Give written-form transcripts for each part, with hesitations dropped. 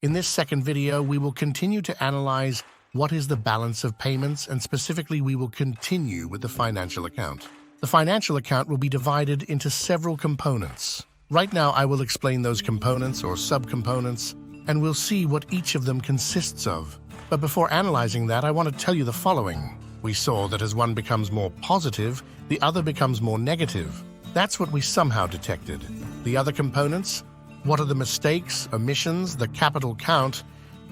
In this second video, we will continue to analyze what is the balance of payments, and specifically we will continue with the financial account. The financial account will be divided into several components. Right now, I will explain those components or subcomponents, and we'll see what each of them consists of. But before analyzing that, I want to tell you the following. We saw that as one becomes more positive, the other becomes more negative. That's what we somehow detected. The other components? What are the mistakes, omissions, the capital count?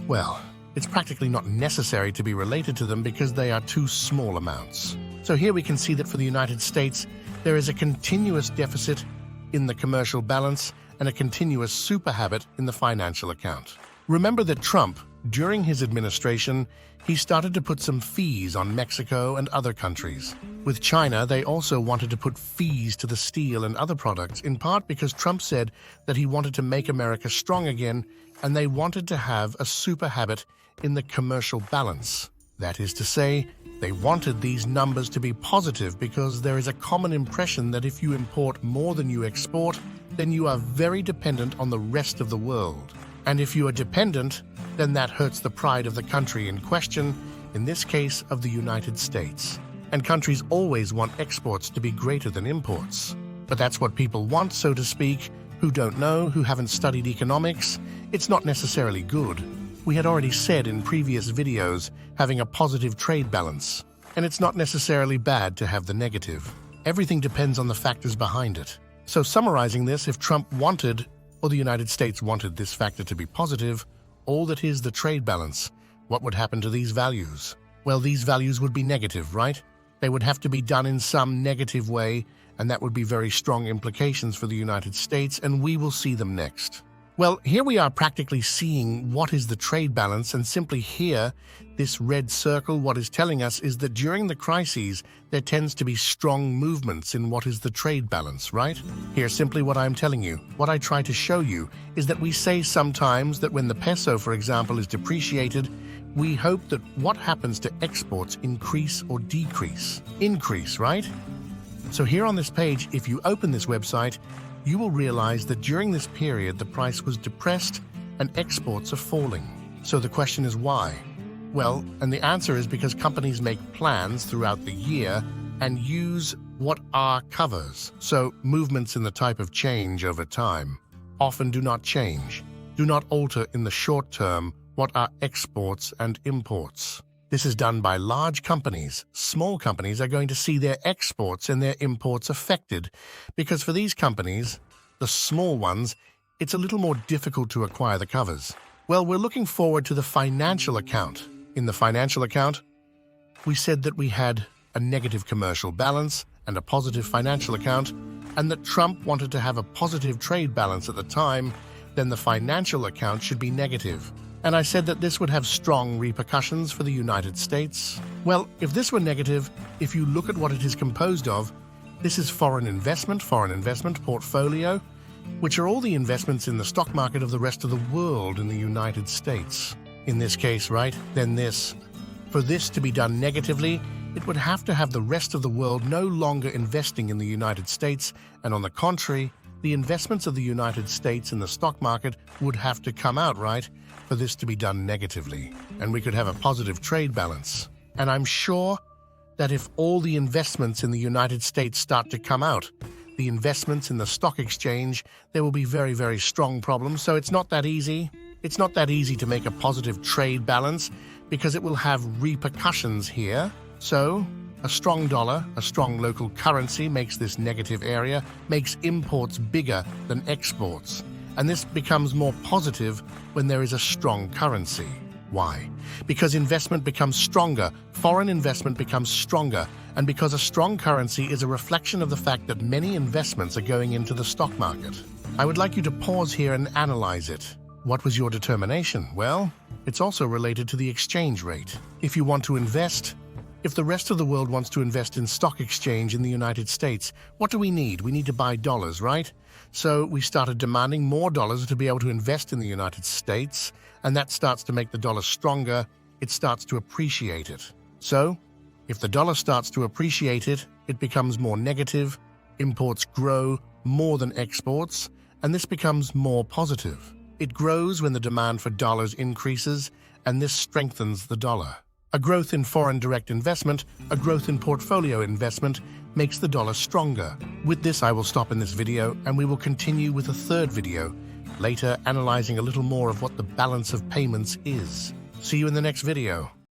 Well, it's practically not necessary to be related to them because they are too small amounts. So here we can see that for the United States, there is a continuous deficit in the commercial balance and a continuous superhabit in the financial account. Remember that Trump, during his administration, he started to put some fees on Mexico and other countries. With China, they also wanted to put fees to the steel and other products, in part because Trump said that he wanted to make America strong again, and they wanted to have a superhabit in the commercial balance. That is to say, they wanted these numbers to be positive because there is a common impression that if you import more than you export, then you are very dependent on the rest of the world. And if you are dependent, then that hurts the pride of the country in question, in this case of the United States. And countries always want exports to be greater than imports. But that's what people want, so to speak, who don't know, who haven't studied economics. It's not necessarily good. We had already said in previous videos having a positive trade balance, and it's not necessarily bad to have the negative. Everything depends on the factors behind it. So summarizing this, if Trump wanted, or the United States wanted this factor to be positive, all that is the trade balance, what would happen to these values? Well, these values would be negative, right? They would have to be done in some negative way, and that would be very strong implications for the United States, and we will see them next. Well, here we are practically seeing what is the trade balance, and simply here, this red circle, what is telling us is that during the crises, there tends to be strong movements in what is the trade balance, right? Here's simply what I'm telling you. What I try to show you is that we say sometimes that when the peso, for example, is depreciated, we hope that what happens to exports increase or decrease. Increase, right? So here on this page, if you open this website, you will realize that during this period the price was depressed and exports are falling. So the question is why? Well, and the answer is because companies make plans throughout the year and use what are covers. So movements in the type of change over time often do not change, do not alter in the short term what are exports and imports. This is done by large companies. Small companies are going to see their exports and their imports affected because for these companies, the small ones, it's a little more difficult to acquire the covers. Well, we're looking forward to the financial account. In the financial account, we said that we had a negative commercial balance and a positive financial account, and that Trump wanted to have a positive trade balance at the time, then the financial account should be negative. And I said that this would have strong repercussions for the United States. Well, if this were negative, if you look at what it is composed of, this is foreign investment portfolio, which are all the investments in the stock market of the rest of the world in the United States. In this case, right, then this. For this to be done negatively, it would have to have the rest of the world no longer investing in the United States, and on the contrary, the investments of the United States in the stock market would have to come out, right, for this to be done negatively, and we could have a positive trade balance. And I'm sure that if all the investments in the United States start to come out, the investments in the stock exchange, there will be very, very strong problems. So it's not that easy. It's not that easy to make a positive trade balance because it will have repercussions here. So a strong dollar, a strong local currency makes this negative area, makes imports bigger than exports. And this becomes more positive when there is a strong currency. Why? Because investment becomes stronger, foreign investment becomes stronger, and because a strong currency is a reflection of the fact that many investments are going into the stock market. I would like you to pause here and analyze it. What was your determination? Well, it's also related to the exchange rate. If you want to invest, if the rest of the world wants to invest in stock exchange in the United States, what do we need? We need to buy dollars, right? So we started demanding more dollars to be able to invest in the United States, and that starts to make the dollar stronger. It starts to appreciate it. So, if the dollar starts to appreciate it, it becomes more negative, imports grow more than exports, and this becomes more positive. It grows when the demand for dollars increases, and this strengthens the dollar. A growth in foreign direct investment, a growth in portfolio investment, makes the dollar stronger. With this, I will stop in this video, and we will continue with a third video, later analyzing a little more of what the balance of payments is. See you in the next video.